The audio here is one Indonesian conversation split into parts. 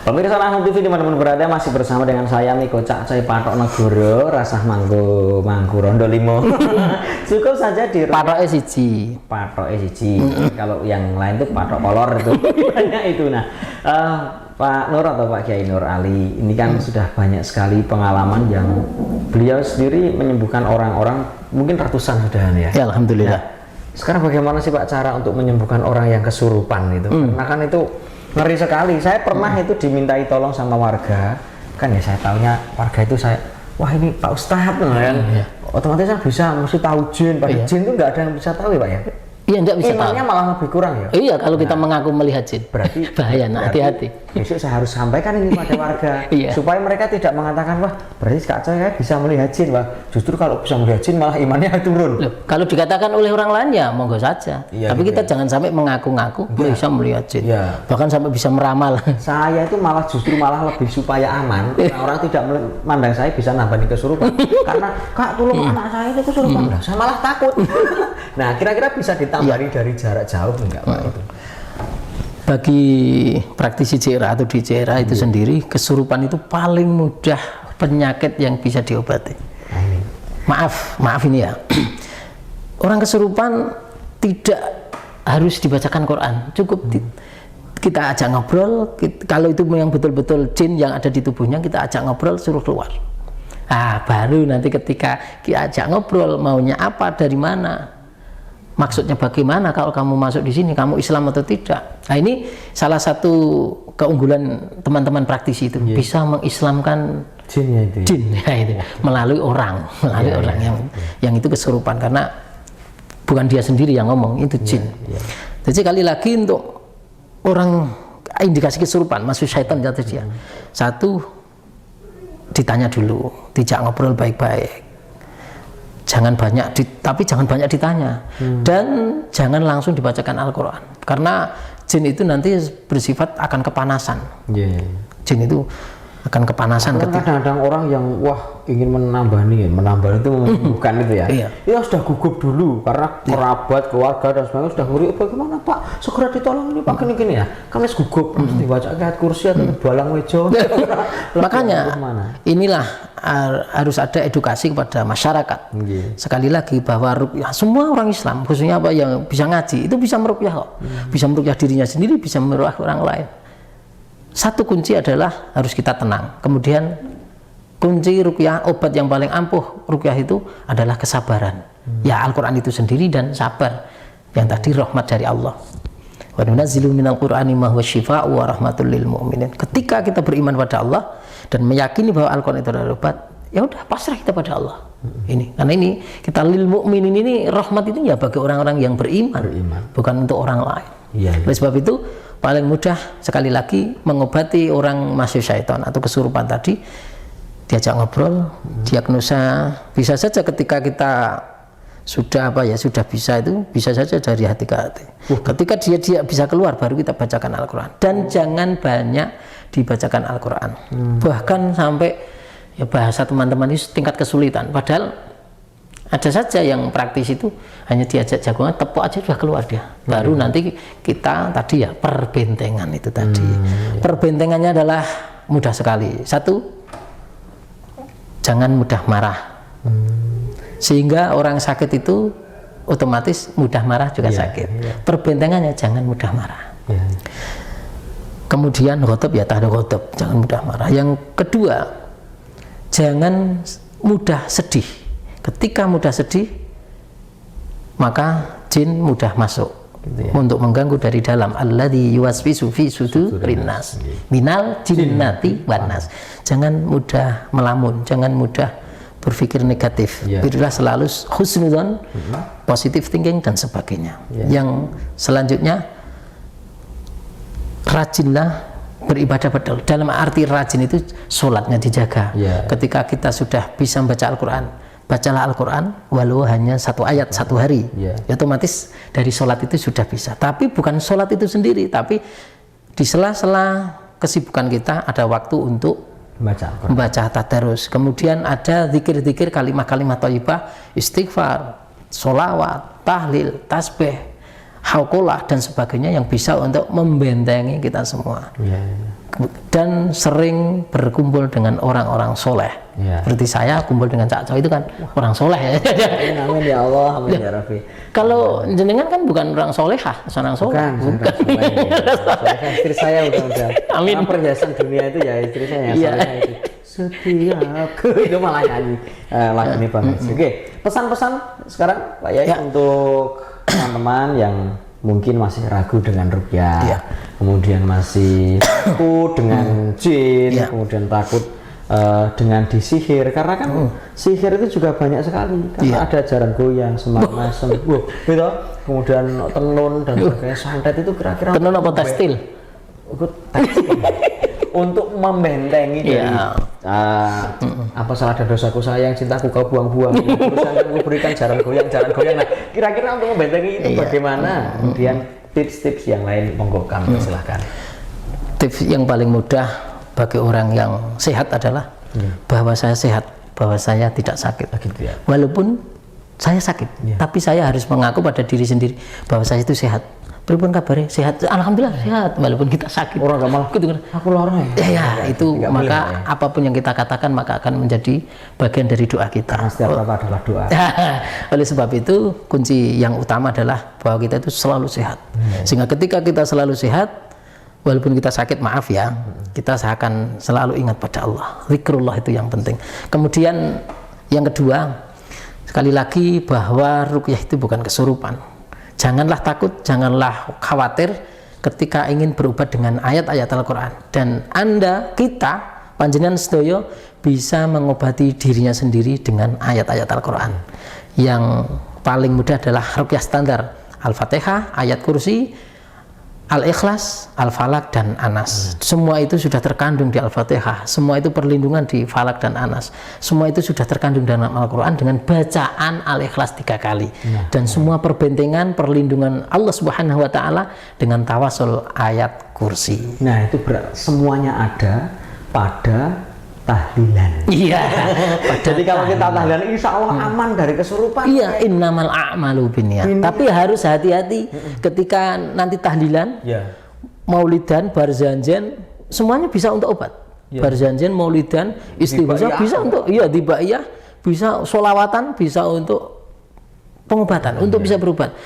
Pemirsa Rahmat TV dimanapun berada, masih bersama dengan saya Miko Cak-Coy Patok Negoro, Rasah Manggo Rondo Limo. Cukup saja di Patok siji. Kalau yang lain tuh patok kolor itu banyak itu. Nah, Pak Nur atau Pak Kiai Nur Ali ini kan sudah banyak sekali pengalaman yang beliau sendiri menyembuhkan orang-orang, mungkin ratusan sudah ya. Ya, alhamdulillah. Nah, sekarang bagaimana sih Pak cara untuk menyembuhkan orang yang kesurupan itu? Karena kan itu ngeri sekali. Saya pernah itu dimintai tolong sama warga, kan ya saya taunya warga itu wah ini Pak Ustadz kan, otomatis saya bisa mesti tahu jin, padahal jin itu nggak ada yang bisa tahu ya Pak ya. Iya, enggak bisa imannya tahu. malah lebih kurang ya. Iya, kalau kita mengaku melihat jin. Berarti bahaya, nah hati-hati. Besok saya harus sampaikan ini pada warga supaya mereka tidak mengatakan wah berarti Kak Coy bisa melihat jin, wah justru kalau bisa melihat jin malah imannya turun. Loh, kalau dikatakan oleh orang lain ya monggo saja. Tapi kita jangan sampai mengaku-ngaku bisa melihat jin. Bahkan sampai bisa meramal. Saya itu justru malah lebih supaya aman. Orang tidak memandang saya bisa nambani kesurupan. Karena Kak tolong anak saya itu kesurupan. Saya malah takut. Nah, kira-kira bisa ditambari dari jarak jauh enggak Pak itu? Bagi praktisi CRA atau di CRA itu sendiri, kesurupan itu paling mudah penyakit yang bisa diobati. Maaf ini ya. Orang kesurupan tidak harus dibacakan Quran, cukup kita ajak ngobrol. Kalau itu yang betul-betul jin yang ada di tubuhnya, kita ajak ngobrol, suruh keluar. Baru nanti ketika kita ajak ngobrol, maunya apa, dari mana, maksudnya bagaimana, kalau kamu masuk di sini kamu Islam atau tidak. Nah, ini salah satu keunggulan teman-teman praktisi itu, bisa mengislamkan jin melalui orang, yang itu kesurupan, karena bukan dia sendiri yang ngomong, itu jin. Jadi sekali lagi untuk orang indikasi kesurupan, masuk syaitan jatuh dia. Satu, ditanya dulu, dijak ngobrol baik-baik. Tapi jangan banyak ditanya, dan jangan langsung dibacakan Al-Quran, karena jin itu nanti bersifat akan kepanasan. Jin itu akan kepanasan. Kadang-kadang orang yang ingin menambah itu menyembuhkan itu ya. Ya sudah gugup dulu karena kerabat, keluarga dan sebagainya sudah ngeri, bagaimana Pak segera ditolong ini Pak, gini ya, kami gugup harus dibaca ayat kursi atau balang wejo. Makanya inilah harus ada edukasi kepada masyarakat. Sekali lagi bahwa ruqyah, semua orang Islam khususnya yang bisa ngaji itu bisa meruqyah kok. Bisa meruqyah dirinya sendiri, bisa meruqyah orang lain. Satu kunci adalah harus kita tenang. Kemudian kunci ruqyah, obat yang paling ampuh ruqyah itu adalah kesabaran. Ya, Al-Quran itu sendiri dan sabar. Yang tadi rahmat dari Allah. Wa nunazzilu minal Qur'ani ma huwa syifaa'u wa rahmatul lil mu'minin. Ketika kita beriman pada Allah dan meyakini bahwa Al-Quran itu adalah obat, ya udah pasrah kita pada Allah. Karena ini kita lil mu'minin, ini rahmat itu ya bagi orang-orang yang beriman, bukan untuk orang lain. Oleh sebab itu paling mudah sekali lagi mengobati orang masuk syaitan atau kesurupan tadi, diajak ngobrol, diagnosa. Bisa saja ketika kita sudah sudah bisa, itu bisa saja dari hati ke hati. Ketika dia bisa keluar, baru kita bacakan Al-Quran, dan jangan banyak dibacakan Al-Quran. Bahkan sampai bahasa teman-teman itu tingkat kesulitan, padahal ada saja yang praktis itu hanya diajak jagongan, tepuk aja sudah keluar dia. Baru nanti kita tadi perbentengan itu tadi. Perbentengannya adalah mudah sekali. Satu, jangan mudah marah. Sehingga orang sakit itu otomatis mudah marah juga sakit. Perbentengannya jangan mudah marah. Kemudian ghadab, ya tak ada ghadab, jangan mudah marah. Yang kedua, jangan mudah sedih. Ketika mudah sedih, maka jin mudah masuk untuk mengganggu dari dalam. Alladzi yuwaswisu fi sudurin nas minal jinnati wan nas. Jangan mudah melamun, jangan mudah berpikir negatif. Berilah selalu husnudzon, positive thinking dan sebagainya. Yang selanjutnya, rajinlah beribadah betul. Dalam arti rajin itu sholatnya dijaga. Ketika kita sudah bisa membaca Al-Quran, bacalah Al-Quran walau hanya satu ayat satu hari, otomatis dari sholat itu sudah bisa. Tapi bukan sholat itu sendiri, tapi di sela-sela kesibukan kita ada waktu untuk membaca tadarus. Kemudian ada zikir-zikir, kalimat-kalimat thayyibah, istighfar, sholawat, tahlil, tasbih, haukolah dan sebagainya yang bisa untuk membentengi kita semua. Iya. Dan sering berkumpul dengan orang-orang soleh. Ya. Seperti saya kumpul dengan Cak Co itu kan orang soleh ya. Amin ya Allah, amin ya Rabbi. Kalau jenengan kan bukan orang solehah, seorang soleh. Bukan. Solehah istri saya udah. Amin. Karena perhiasan dunia itu ya istri saya yang solehah itu. Setiapku itu malah nyanyi lagu ini banget. Oke, pesan-pesan sekarang Pak Yai untuk teman-teman yang mungkin masih ragu dengan ruqyah, kemudian masih takut dengan jin, kemudian takut dengan disihir, karena kan sihir itu juga banyak sekali, karena ada jaran goyang, semar mesem, gitu, kemudian tenun dan sebagainya. Santet itu kira-kira tenun apa tekstil? Tekstil untuk membentengi dari apa salah dan dosaku sayang, cintaku kau buang-buang, terus aku berikan jaran goyang. Nah, kira-kira untuk membentengi itu bagaimana? Kemudian tips-tips yang lain, monggo kami silahkan. Tips yang paling mudah bagi orang yang sehat adalah bahwa saya sehat, bahwa saya tidak sakit. Walaupun saya sakit, tapi saya harus mengaku pada diri sendiri bahwa saya itu sehat. Pripun kabarnya? Sehat? Alhamdulillah sehat, walaupun kita sakit. Orang gak malah aku lara ya. Itu maka apapun yang kita katakan maka akan menjadi bagian dari doa kita. Karena setiap apa adalah doa. Oleh sebab itu kunci yang utama adalah bahwa kita itu selalu sehat. Sehingga ketika kita selalu sehat, walaupun kita sakit, maaf ya, kita akan selalu ingat pada Allah. Zikrullah itu yang penting. Kemudian yang kedua, sekali lagi bahwa ruqyah itu bukan kesurupan. Janganlah takut, janganlah khawatir ketika ingin berobat dengan ayat-ayat Al-Quran. Dan kita, panjenengan sedaya, bisa mengobati dirinya sendiri dengan ayat-ayat Al-Quran. Yang paling mudah adalah ruqyah standar, Al-Fatihah, ayat kursi, Al-Ikhlas, Al-Falak, dan Anas. Semua itu sudah terkandung di Al-Fatihah. Semua itu perlindungan di Falak dan Anas. Semua itu sudah terkandung dalam Al-Quran dengan bacaan Al-Ikhlas 3 kali. Dan semua perbentengan, perlindungan Allah Subhanahu wa Ta'ala dengan tawasul ayat kursi. Nah, itu semuanya ada pada tahlilan. Iya. Jadi kalau kita tahlilan, insya Allah aman dari kesurupan. Iya, innamal a'malu binniyat. Tapi harus hati-hati ketika nanti tahlilan, maulidan, barzanjan, semuanya bisa untuk obat. Barzanjan, maulidan, istighosah bisa untuk dibaiyah, bisa sholawatan, bisa untuk pengobatan, untuk bisa berobat.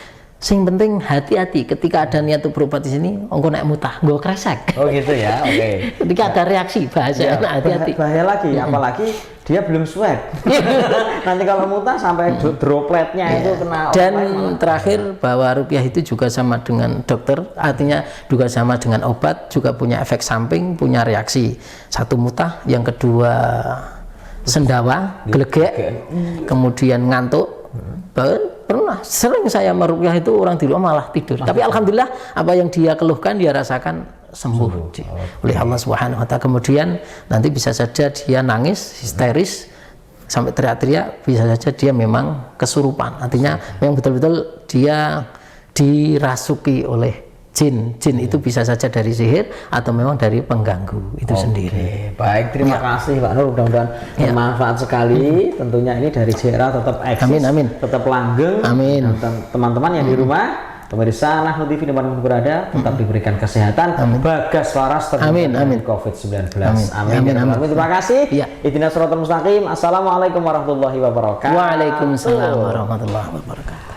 Sing penting hati-hati ketika ada niat untuk berobat di sini, engko naik mutah, nggo kresek. Oh gitu ya, oke. Ketika ada reaksi bahaya, hati-hati. Bahaya lagi, apalagi dia belum swab. Nanti kalau mutah sampai dropletnya itu kena. Dan terakhir bahwa ruqyah itu juga sama dengan dokter, artinya juga sama dengan obat, juga punya efek samping, punya reaksi. Satu mutah, yang kedua sendawa, gelegek, kemudian ngantuk. Pernah sering saya meruqyah itu orang di rumah malah tidur. Tapi alhamdulillah apa yang dia keluhkan dia rasakan sembuh oleh Allah Subhanahu wa Ta'ala. Kemudian nanti bisa saja dia nangis histeris sampai teriak-teriak, bisa saja dia memang kesurupan. Artinya memang betul-betul dia dirasuki oleh jin. Jin itu bisa saja dari sihir atau memang dari pengganggu itu sendiri. Baik, terima kasih Pak Nur, mudah-mudahan bermanfaat sekali. Tentunya ini dari JRA tetap eksis, tetap langgeng. Amin. Dan teman-teman yang di rumah, pemirsa Nahnul TV dimanapun berada, tetap diberikan kesehatan. Bagas waras terhindar dari COVID-19. Amin. Terima kasih. Ihdinas shiratal mustaqim. Assalamualaikum warahmatullahi wabarakatuh. Waalaikumsalam warahmatullahi wabarakatuh.